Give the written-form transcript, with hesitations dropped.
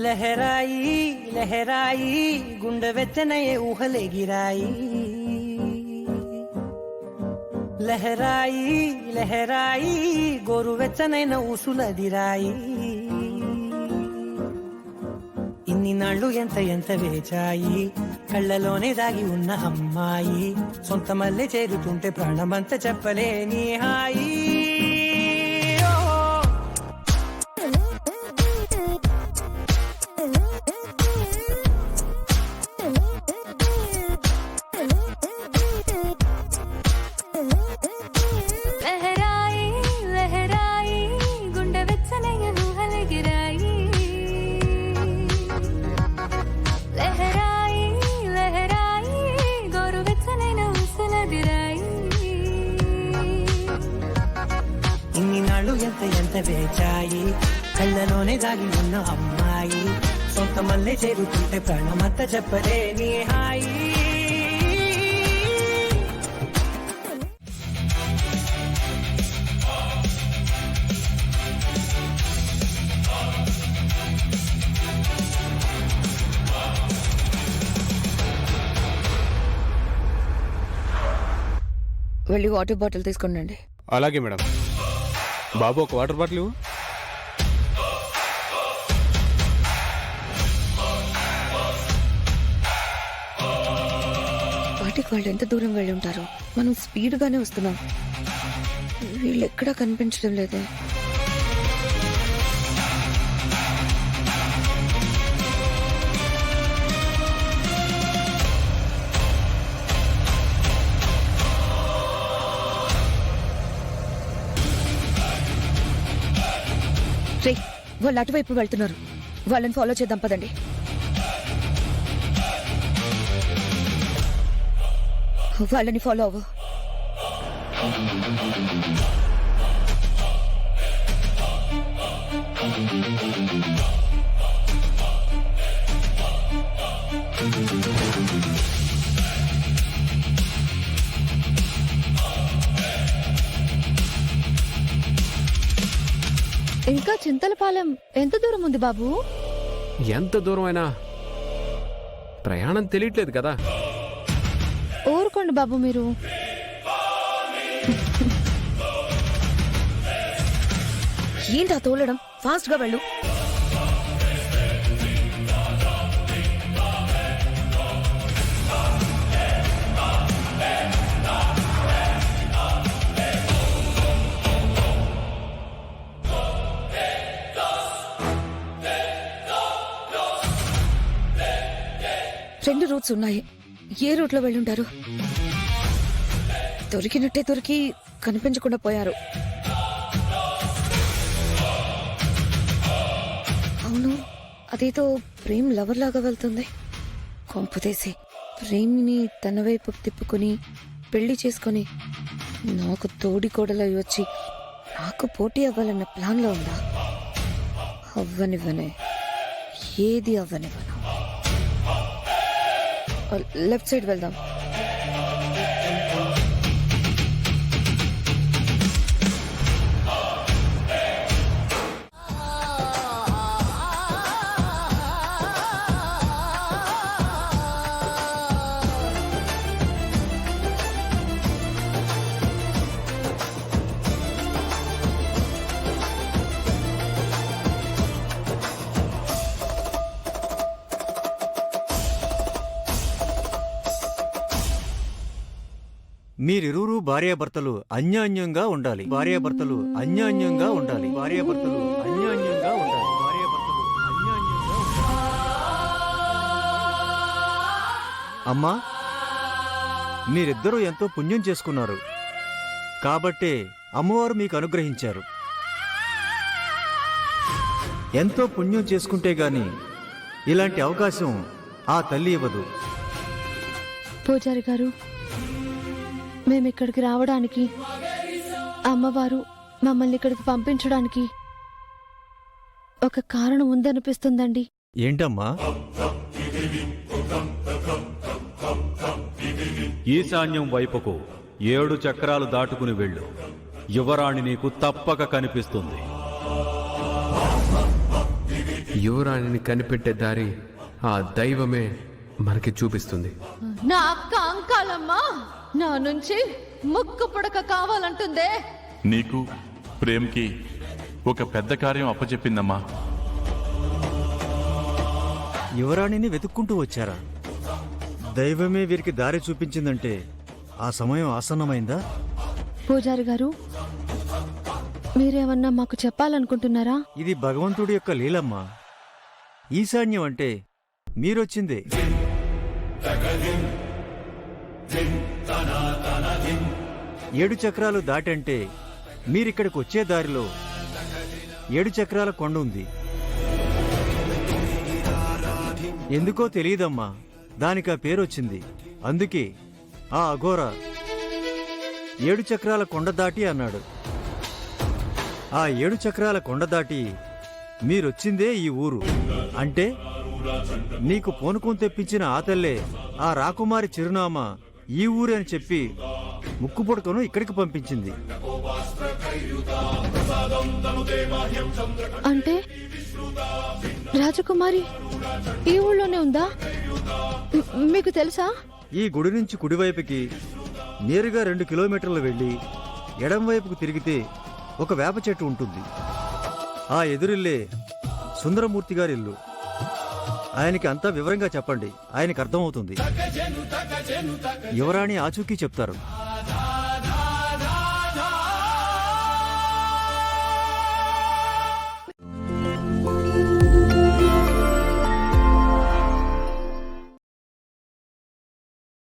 లహరాయి లహరాయి గుండె వెచ్చనయే ఊహలెగిరాయి లహరాయి లహరాయి గోరు వెచ్చనైన ఊసులదిరాయి ఇన్ని నాళ్ళు ఎంత ఎంత వేచాయి కళ్ళలోనే దాగి ఉన్న అమ్మాయి సొంత మల్లె చేరుతుంటే ప్రాణమంత చెప్పలేని హాయి ఎంత ఎంత వేచాయి కళ్ళలోనే దాగి ఉన్న అమ్మాయి సొంత మల్లె చేరుతుంటే ప్రాణమంతా చెప్పలేని హాయి వెళ్ళి వాటర్ బాటిల్ తీసుకునండి. అలాగే మేడం. బాబు ఒక వాటర్ బాటిల్ ఇవ్వు. వాటికి వాళ్ళు ఎంత దూరం వెళ్ళి ఉంటారు? మనం స్పీడ్గానే వస్తున్నాం, వీళ్ళు ఎక్కడా కనిపించడం లేదే. వాళ్ళు అటువైపు వెళ్తున్నారు, వాళ్ళని ఫాలో చేద్దాం పదండి. వాళ్ళని ఫాలో అవ్వు. ఇంకా చింతలపాలెం ఎంత దూరం ఉంది బాబు? ఎంత దూరమైనా ప్రయాణం తెలియట్లేదు కదా. ఊరుకోండి బాబు మీరు. ఏంటా తోలడం? ఫాస్ట్ గా వెళ్ళు. రెండు రూట్స్ ఉన్నాయి, ఏ రూట్ లో వెళ్ళుంటారు? దొరికినట్టే దొరికి కనిపించకుండా పోయారు. అవును, అదేదో ప్రేమ్ లవర్ లాగా వెళ్తుంది. కొంపదేసి ప్రేమిని తన వైపు తిప్పుకొని పెళ్లి చేసుకొని నాకు తోడి కోడలై వచ్చి నాకు పోటీ అవ్వాలన్న ప్లాన్ లో ఉందా? అవ్వనివ్వనే, ఏది అవ్వనివ్వను. లెఫ్ట్ సైడ్ వెళ్దాం. మీరిరువురు భార్యాభర్తలు అన్యోన్యంగా ఉండాలి. భార్యాభర్తలు అన్యోన్యంగా ఉండాలి. భార్యాభర్తలు అన్యోన్యంగా ఉండాలి. భార్యాభర్తలు అన్యోన్యంగా ఉండాలి. అమ్మా, మీరిద్దరూ ఎంతో పుణ్యం చేసుకున్నారు కాబట్టే అమ్మవారు మీకు అనుగ్రహించారు. ఎంతో పుణ్యం చేసుకుంటే గాని ఇలాంటి అవకాశం ఆ తల్లి ఇవ్వదు. పూజారి గారు, మేమిక్కడికి రావడానికి, అమ్మవారు మమ్మల్ని ఇక్కడికి పంపించడానికి ఒక కారణం ఉందనిపిస్తుందండి. ఏంటమ్మా? ఈశాన్యం వైపుకు 7 చక్రాలు దాటుకుని వెళ్ళు. యువరాణి నీకు తప్పక కనిపిస్తుంది. యువరాణిని కనిపెట్టే దారి ఆ దైవమే మనకి చూపిస్తుంది. నా అక్క అంకాలమ్మ నా నుంచి ముక్కు పుడక కావాలంటుందే. నీకు ప్రేమ్కి ఒక పెద్ద కార్యం అప్పచెప్పిందమ్మా. యువరాణిని వెతుక్కుంటూ వచ్చారా? దైవమే వీరికి దారి చూపించిందంటే ఆ సమయం ఆసన్నమైందా? పూజారి గారు, మీరేమన్నా మాకు చెప్పాలనుకుంటున్నారా? ఇది భగవంతుడి యొక్క లీలమ్మా. ఈశాన్యం అంటే మీరొచ్చిందే. ఏడు చక్రాలు దాటంటే మీరిక్కడికి వచ్చే దారిలో 7 చక్రాల కొండ ఉంది. ఎందుకో తెలియదమ్మా, దానికి ఆ పేరొచ్చింది. అందుకే ఆ అఘోర 7 చక్రాల కొండ దాటి అన్నాడు. ఆ 7 చక్రాల కొండ దాటి మీరొచ్చిందే ఈ ఊరు. అంటే నీకు పూనకం తెప్పించిన ఆ తల్లే ఆ రాకుమారి చిరునామా ఈ ఊరే అని చెప్పి ముక్కు పుడకను ఇక్కడికి పంపించింది. అంటే రాజకుమారి ఈ ఊళ్ళోనే ఉందా? మీకు తెలుసా? ఈ గుడి నుంచి కుడివైపుకి నేరుగా 2 కిలోమీటర్లు వెళ్ళి ఎడం వైపుకు తిరిగితే ఒక వేప చెట్టు ఉంటుంది. ఆ ఎదురిల్లే సుందరమూర్తి గారి ఇల్లు. ఆయనకి అంతా వివరంగా చెప్పండి, ఆయనకు అర్థమవుతుంది. యువరాణి ఆచూకీ చెప్తారు.